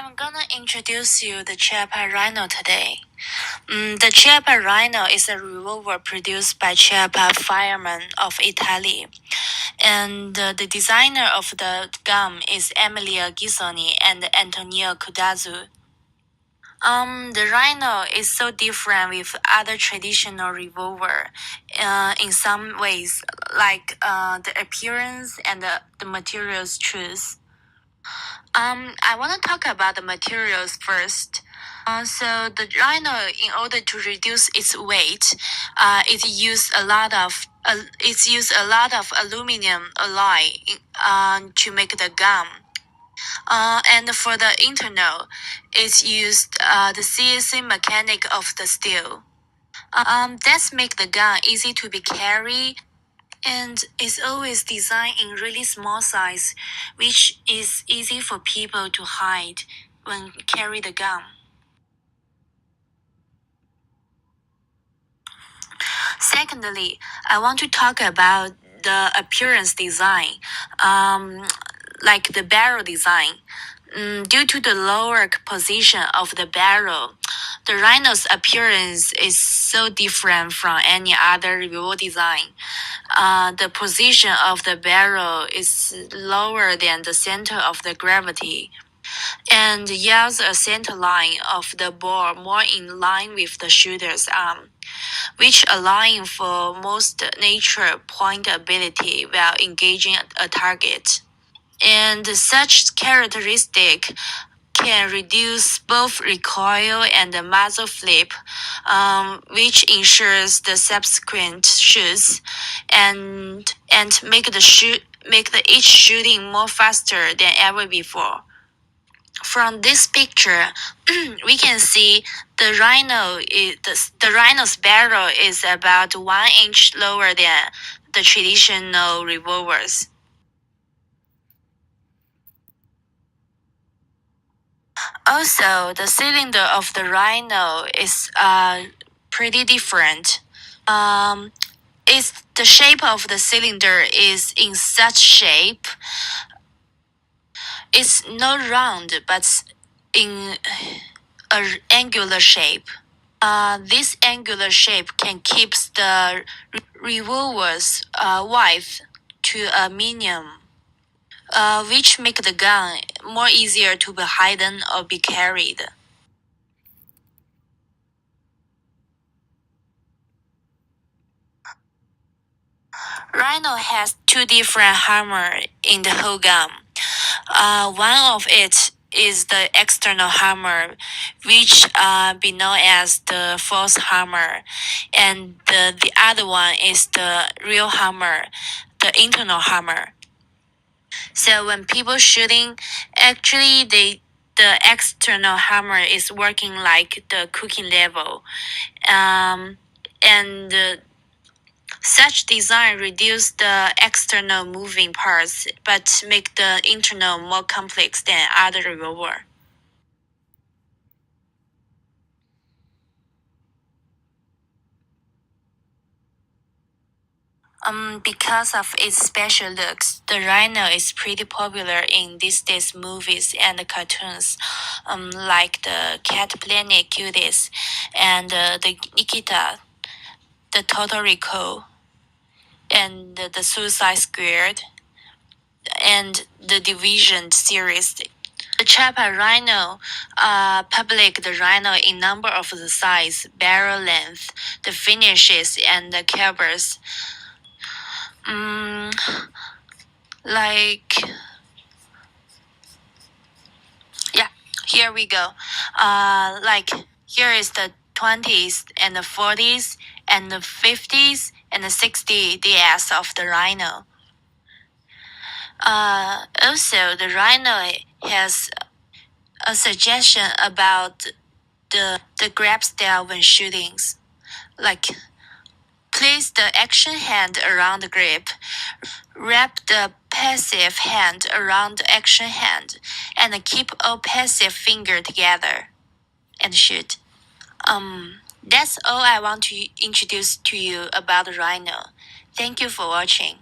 I'm gonna introduce you the chiappa rhino today. The chiappa rhino is a revolver produced by Chiappa firemen of Italy, and the designer of the gun is Emilia Gisoni and Antonio Cudazzo. The rhino is so different with other traditional revolver, in some ways, like the appearance and the materials choose. I want to talk about the materials first. So the rhino, in order to reduce its weight, it used a lot of aluminum alloy to make the gun. And for the internal, it's used the CNC mechanic of the steel. That's make the gun easy to be carried, and it's always designed in really small size, which is easy for people to hide when carry the gun. Secondly, I want to talk about the appearance design, like the barrel design. Due to the lower position of the barrel, the rhino's appearance is so different from any other revolver design. The position of the barrel is lower than the center of the gravity, and yields a center line of the bore more in line with the shooter's arm, which allowing for most nature point ability while engaging a target. And such characteristic can reduce both recoil and the muzzle flip, which ensures the subsequent shoots and make the each shooting more faster than ever before. From this picture, we can see the rhino's barrel is about 1 inch lower than the traditional revolvers. Also, the cylinder of the rhino is pretty different. It's the shape of the cylinder is in such shape. It's not round, but in a angular shape. This angular shape can keep the revolver's width to a minimum, which make the gun more easier to be hidden or be carried. Rhino has two different hammer in the whole gun. One of it is the external hammer, which be known as the false hammer, and the other one is the real hammer, the internal hammer. So when people shooting, actually the external hammer is working like the cooking level, and such design reduce the external moving parts, but make the internal more complex than other revolver. Because of its special looks, the rhino is pretty popular in these days movies and cartoons, like the Cat Planet Cuties and the Nikita, the Total Recall, and the Suicide Squad, and the Division series. The chiappa rhino public the rhino in number of the size, barrel length, the finishes, and the calibers. Like, yeah, here we go. Like, here is the 20s and the 40s and the 50s and the 60 DS of the rhino. Also, the rhino has a suggestion about the grab style when shootings. Like, place the action hand around the grip, wrap the passive hand around the action hand, and keep all passive finger together, and shoot. That's all I want to introduce to you about the rhino. Thank you for watching.